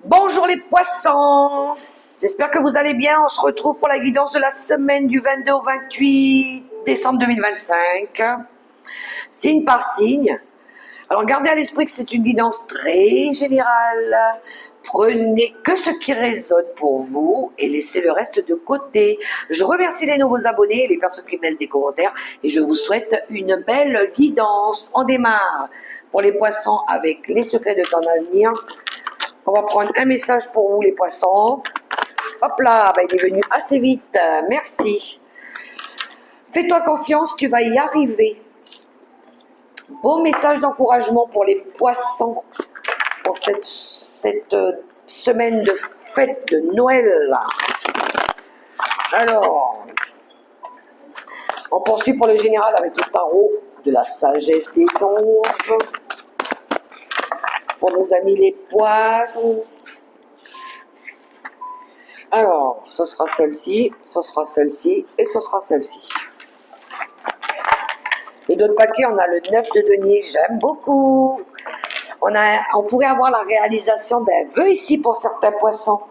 Bonjour les poissons, j'espère que vous allez bien. On se retrouve pour la guidance de la semaine du 22 au 28 décembre 2025, signe par signe. Alors gardez à l'esprit que c'est une guidance très générale. Prenez que ce qui résonne pour vous et laissez le reste de côté. Je remercie les nouveaux abonnés et les personnes qui me laissent des commentaires et je vous souhaite une belle guidance. On démarre pour les poissons avec les secrets de ton avenir. On va prendre un message pour vous les poissons. Hop là, il est venu assez vite. Merci. Fais-toi confiance, tu vas y arriver. Bon message d'encouragement pour les poissons pour cette semaine de fête de Noël. Alors, on poursuit pour le général avec le tarot de la sagesse des anges. Pour nos amis les poissons. Alors, ce sera celle-ci, ce sera celle-ci et ce sera celle-ci. Et d'autres paquets, on a le 9 de denier, j'aime beaucoup. On pourrait avoir la réalisation d'un vœu ici pour certains poissons.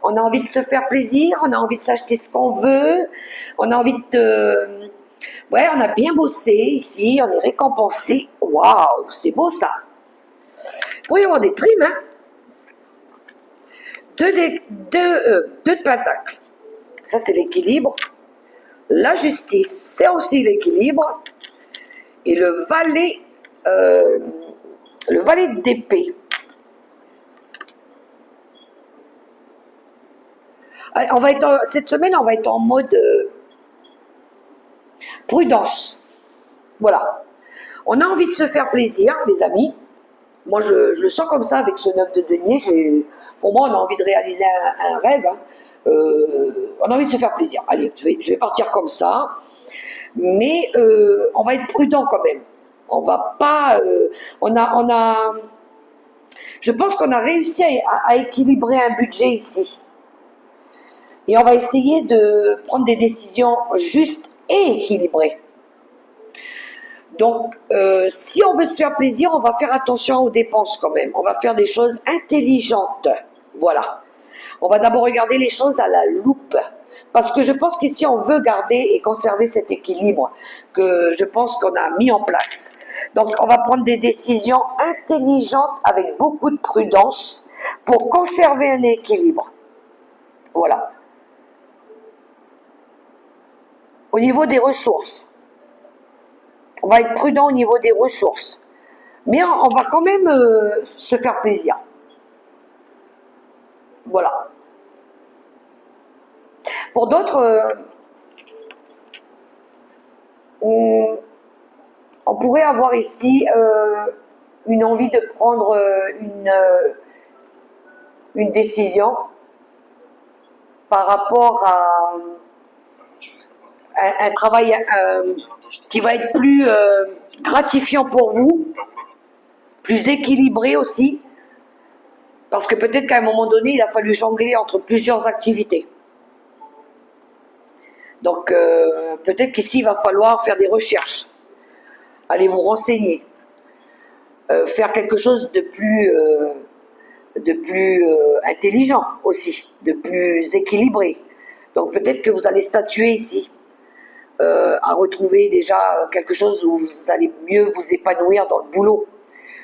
On a envie de se faire plaisir, on a envie de s'acheter ce qu'on veut, on a envie de... Ouais, on a bien bossé ici, on est récompensé. Waouh, c'est beau ça. Il pourrait y avoir des primes, hein. Deux de pentacle. Ça, c'est l'équilibre. La justice, c'est aussi l'équilibre. Et le valet d'épée. Cette semaine, on va être en mode prudence. Voilà. On a envie de se faire plaisir, les amis. Moi, je le sens comme ça avec ce 9 de denier. Pour moi, on a envie de réaliser un rêve. Hein. On a envie de se faire plaisir. Allez, je vais partir comme ça. Mais on va être prudent quand même. On va pas... je pense qu'on a réussi à équilibrer un budget ici. Et on va essayer de prendre des décisions justes et équilibrées. Donc, si on veut se faire plaisir, on va faire attention aux dépenses quand même. On va faire des choses intelligentes. Voilà. On va d'abord regarder les choses à la loupe. Parce que je pense qu'ici, on veut garder et conserver cet équilibre que je pense qu'on a mis en place. Donc, on va prendre des décisions intelligentes avec beaucoup de prudence pour conserver un équilibre. Voilà. Au niveau des ressources, on va être prudent au niveau des ressources. Mais on va quand même se faire plaisir. Voilà. Pour d'autres, on pourrait avoir ici une envie de prendre une décision par rapport à un travail qui va être plus gratifiant pour vous, plus équilibré aussi, parce que peut-être qu'à un moment donné, il a fallu jongler entre plusieurs activités. Donc peut-être qu'ici, il va falloir faire des recherches, aller vous renseigner, faire quelque chose de plus intelligent aussi, de plus équilibré. Donc peut-être que vous allez statuer ici, à retrouver déjà quelque chose où vous allez mieux vous épanouir dans le boulot,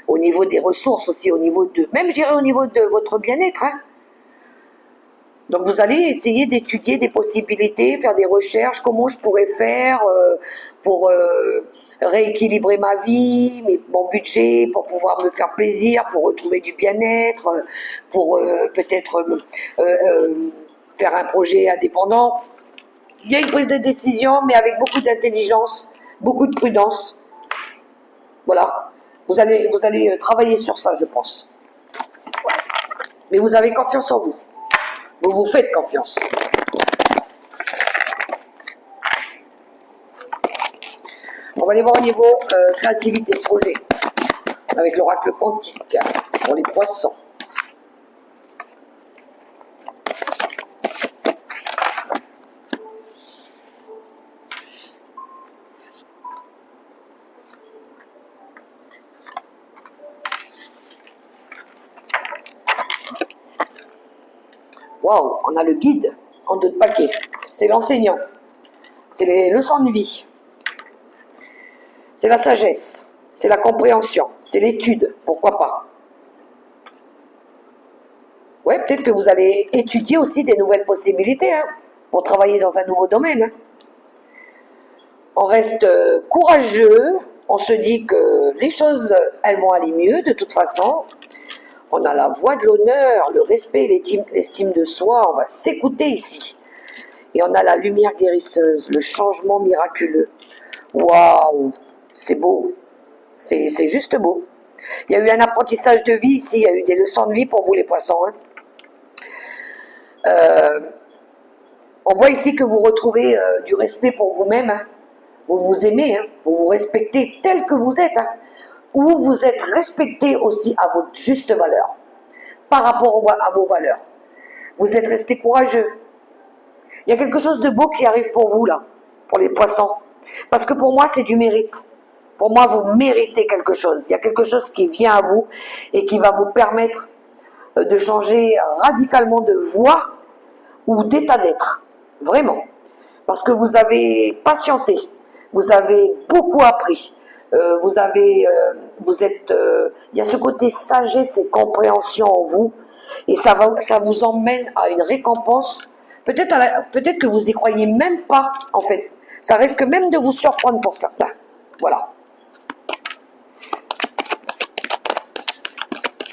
au niveau des ressources aussi, au niveau de, même je dirais au niveau de votre bien-être. Hein. Donc vous allez essayer d'étudier des possibilités, faire des recherches, comment je pourrais faire pour rééquilibrer ma vie, mon budget, pour pouvoir me faire plaisir, pour retrouver du bien-être, pour peut-être faire un projet indépendant. Il y a une prise de décision, mais avec beaucoup d'intelligence, beaucoup de prudence. Voilà. Vous allez travailler sur ça, je pense. Mais vous avez confiance en vous. Vous vous faites confiance. On va aller voir au niveau créativité de projet, avec l'oracle quantique, pour les poissons. Waouh, on a le guide en 2 paquets. C'est l'enseignant. C'est les leçons de vie. C'est la sagesse. C'est la compréhension. C'est l'étude. Pourquoi pas? Ouais, peut-être que vous allez étudier aussi des nouvelles possibilités hein, pour travailler dans un nouveau domaine. Hein. On reste courageux. On se dit que les choses, elles vont aller mieux de toute façon. On a la voix de l'honneur, le respect, l'estime de soi. On va s'écouter ici. Et on a la lumière guérisseuse, le changement miraculeux. Waouh, c'est beau. C'est juste beau. Il y a eu un apprentissage de vie ici. Il y a eu des leçons de vie pour vous les poissons. Hein. On voit ici que vous retrouvez du respect pour vous-même. Hein. Vous vous aimez, hein. Vous vous respectez tel que vous êtes. Hein. Ou vous êtes respecté aussi à votre juste valeur. Par rapport à vos valeurs. Vous êtes resté courageux. Il y a quelque chose de beau qui arrive pour vous là, pour les poissons. Parce que pour moi, c'est du mérite. Pour moi, vous méritez quelque chose. Il y a quelque chose qui vient à vous et qui va vous permettre de changer radicalement de voie ou d'état d'être. Vraiment. Parce que vous avez patienté. Vous avez beaucoup appris. Il y a ce côté sagesse et compréhension en vous. Et ça vous emmène à une récompense. Peut-être que vous n'y croyez même pas, en fait. Ça risque même de vous surprendre pour certains. Voilà.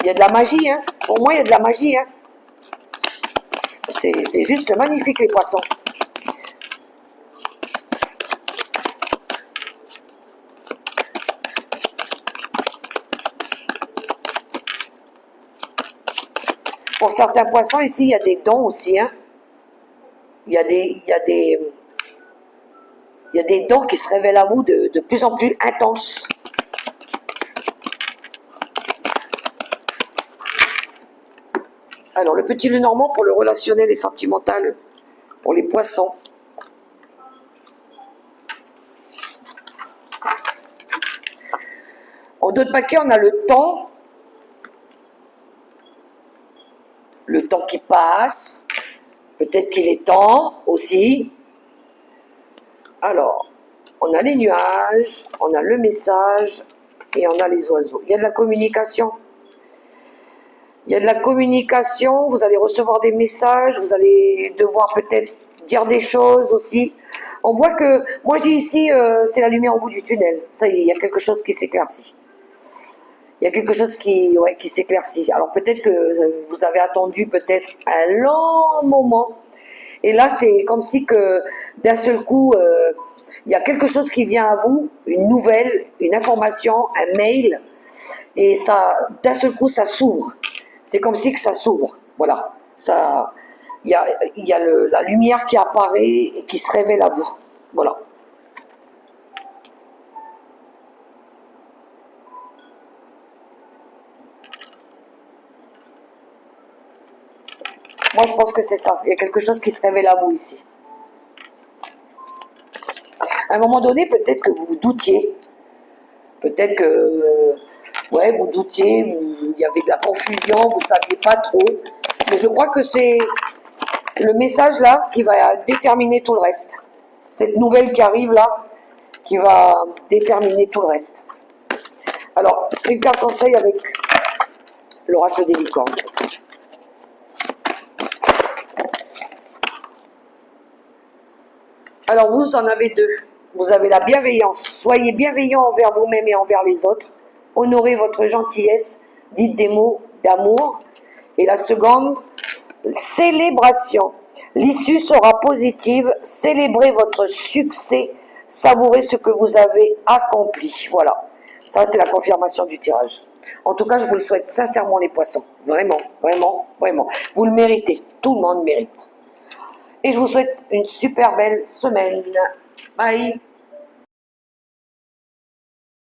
Il y a de la magie, hein. Pour moi, il y a de la magie, hein. C'est juste magnifique, les poissons. Pour certains poissons, ici, il y a des dons aussi, hein. Il y a des dons qui se révèlent à vous de plus en plus intenses. Alors, le petit Lenormand pour le relationnel et sentimental, pour les poissons. En 2 paquets, on a le temps qui passe. Peut-être qu'il est temps aussi. Alors, on a les nuages, on a le message et on a les oiseaux. Il y a de la communication. Il y a de la communication, vous allez recevoir des messages, vous allez devoir peut-être dire des choses aussi. On voit que, moi je dis ici, c'est la lumière au bout du tunnel. Ça y est, il y a quelque chose qui s'éclaircit. Il y a quelque chose qui s'éclaircit. Alors peut-être que vous avez attendu peut-être un long moment. Et là, c'est comme si que d'un seul coup, il y a quelque chose qui vient à vous, une nouvelle, une information, un mail. Et ça, d'un seul coup, ça s'ouvre. C'est comme si que ça s'ouvre. Voilà. Il y a la lumière qui apparaît et qui se révèle à vous. Voilà. Moi, je pense que c'est ça. Il y a quelque chose qui se révèle à vous ici. À un moment donné, peut-être que vous doutiez. Peut-être que, ouais, vous doutiez, il y avait de la confusion, vous ne saviez pas trop. Mais je crois que c'est le message là qui va déterminer tout le reste. Cette nouvelle qui arrive là, qui va déterminer tout le reste. Alors, une carte conseil avec l'oracle des licornes. Alors, vous en avez 2. Vous avez la bienveillance. Soyez bienveillant envers vous-même et envers les autres. Honorez votre gentillesse. Dites des mots d'amour. Et la seconde, célébration. L'issue sera positive. Célébrez votre succès. Savourez ce que vous avez accompli. Voilà. Ça, c'est la confirmation du tirage. En tout cas, je vous le souhaite sincèrement, les poissons. Vraiment, vraiment, vraiment. Vous le méritez. Tout le monde mérite. Et je vous souhaite une super belle semaine. Bye.